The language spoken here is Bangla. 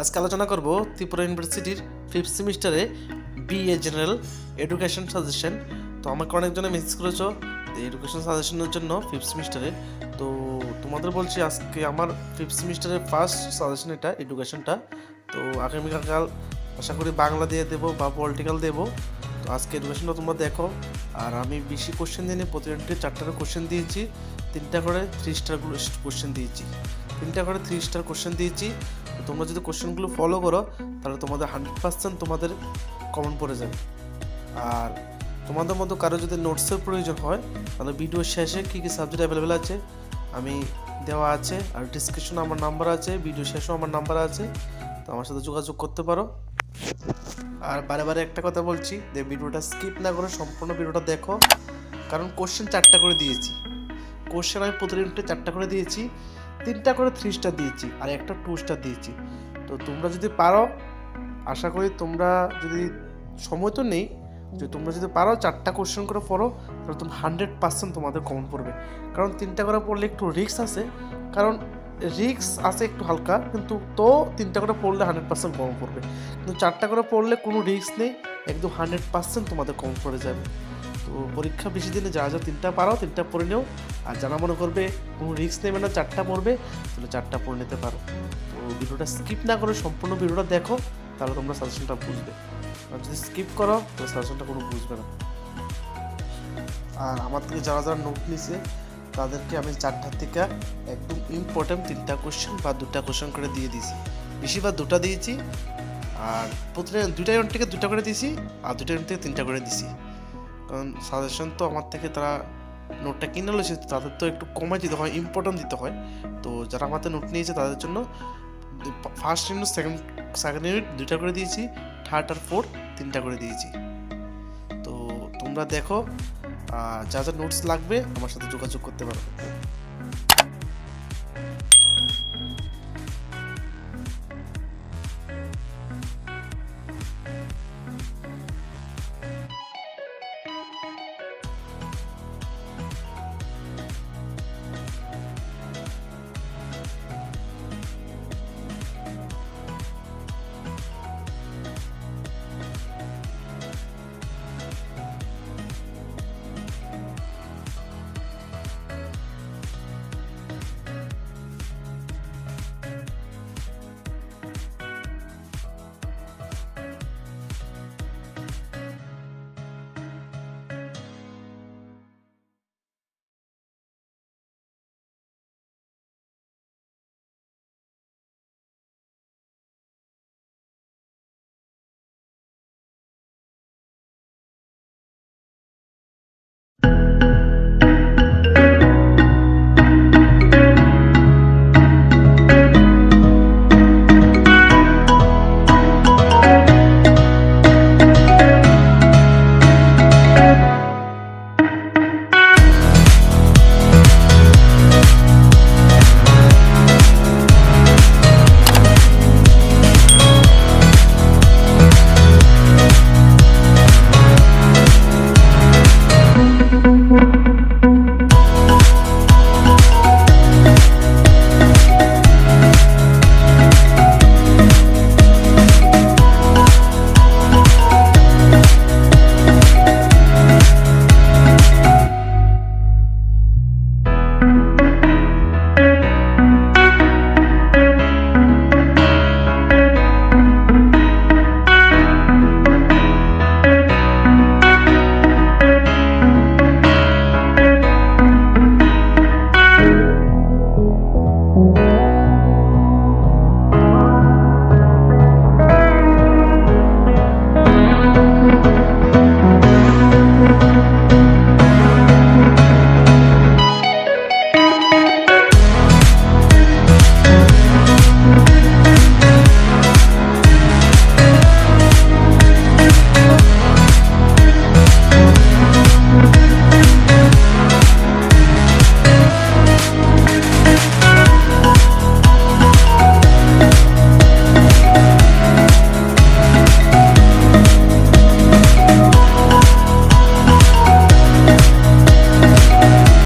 আজকে আলোচনা করব ত্রিপুরা ইউনিভার্সিটির 5th সেমিস্টারে বিএ জেনারেল এডুকেশন সাজেশন। তো আমাকে অনেকজনে মেসেজ করেছো এডুকেশন সাজেশনের জন্য 5th সেমিস্টারে। তো তোমাদের বলছি আজকে আমার 5th সেমিস্টারের ফার্স্ট সাজেশন এটা এডুকেশনটা। তো আগামীকাল আশা করি বাংলা দিয়ে দেবো বা পলিটিক্যাল দেবো। তো আজকে এডুকেশনটা তোমরা দেখো। আর আমি বেশি কোশ্চেন দিইনি, প্রতি ইউনিটে 4টা কোশ্চেন দিয়েছি, 3টা করে 3 স্টারগুলো কোশ্চেন দিয়েছি, 3টা করে 3 স্টার কোশ্চেন দিয়েছি। তো তোমরা যদি কোশ্চেনগুলো ফলো করো তাহলে তোমাদের 100% তোমাদের কমন পড়ে যাবে। আর তোমাদের মধ্যে কারো যদি নোটসের প্রয়োজন হয় তাহলে ভিডিও শেষে কী কী সাবজেক্ট অ্যাভেলেবেল আছে আমি দেওয়া আছে, আর ডিসক্রিপশনে আমার নাম্বার আছে, ভিডিও শেষেও আমার নাম্বার আছে, তো আমার সাথে যোগাযোগ করতে পারো। আর বারে বারে একটা কথা বলছি যে ভিডিওটা স্কিপ না করে সম্পূর্ণ ভিডিওটা দেখো, কারণ কোশ্চেন 4টা করে দিয়েছি। কোশ্চেন আমি প্রতি ইউনিটে 4টা করে দিয়েছি, 3টা করে 3 স্টার দিয়েছি আর একটা 2 স্টার দিয়েছি। তো তোমরা যদি পারো, আশা করি তোমরা যদি সময় তো নেই, যে তোমরা যদি পারো 4টা কোশ্চেন করে পড়ো তাহলে তুমি 100% তোমাদের কমন পড়বে। কারণ 3টা করে পড়লে একটু রিস্ক আছে, কারণ রিস্ক আছে একটু হালকা, কিন্তু তো 3টা করে পড়লে 100% কমন পড়বে। কিন্তু 4টা করে পড়লে কোনো রিস্ক নেই, একদম 100% তোমাদের কমন পড়ে যাবে। তো পরীক্ষা বেশি দিনে যা 3টা পারো 3টা পড়ে নিও, আর যারা মনে করবে কোনো রিস্ক নেবে না 4টা পড়বে তাহলে 4টা পড়ে নিতে পারো। তো ভিডিওটা স্কিপ না করে সম্পূর্ণ ভিডিওটা দেখো, তাহলে তোমরা সাজেশনটা বুঝবে। আর যদি স্কিপ করো তাহলে সাজেশনটা কোনো বুঝবে না। আর আমার থেকে যারা যারা নোট নিছে তাদেরকে আমি 4টা থেকে একদম ইম্পর্টেন্ট 3টা কোশ্চেন বা 2টা কোশ্চেন করে দিয়ে দিয়েছি, বেশিরভাগ 2টা দিয়েছি। আর প্রতিটা 2টা ইউনিট থেকে 2টা করে দিয়েছি, আর 2টা ইউনিট থেকে 3টা করে দিয়েছি। কারণ সাজেশন তো আমার থেকে তারা নোটটা কিনে নিয়েছে, তাদের তো একটু কমে দিতে হয়, ইম্পর্টেন্ট দিতে হয়। তো যারা আমাদের নোট নিয়েছে তাদের জন্য ফার্স্ট ইউনিট সেকেন্ড ইউনিট 2টা করে দিয়েছি, থার্ড আর ফোর্থ 3টা করে দিয়েছি। তো তোমরা দেখো, যা যা নোটস লাগবে আমার সাথে যোগাযোগ করতে পারো।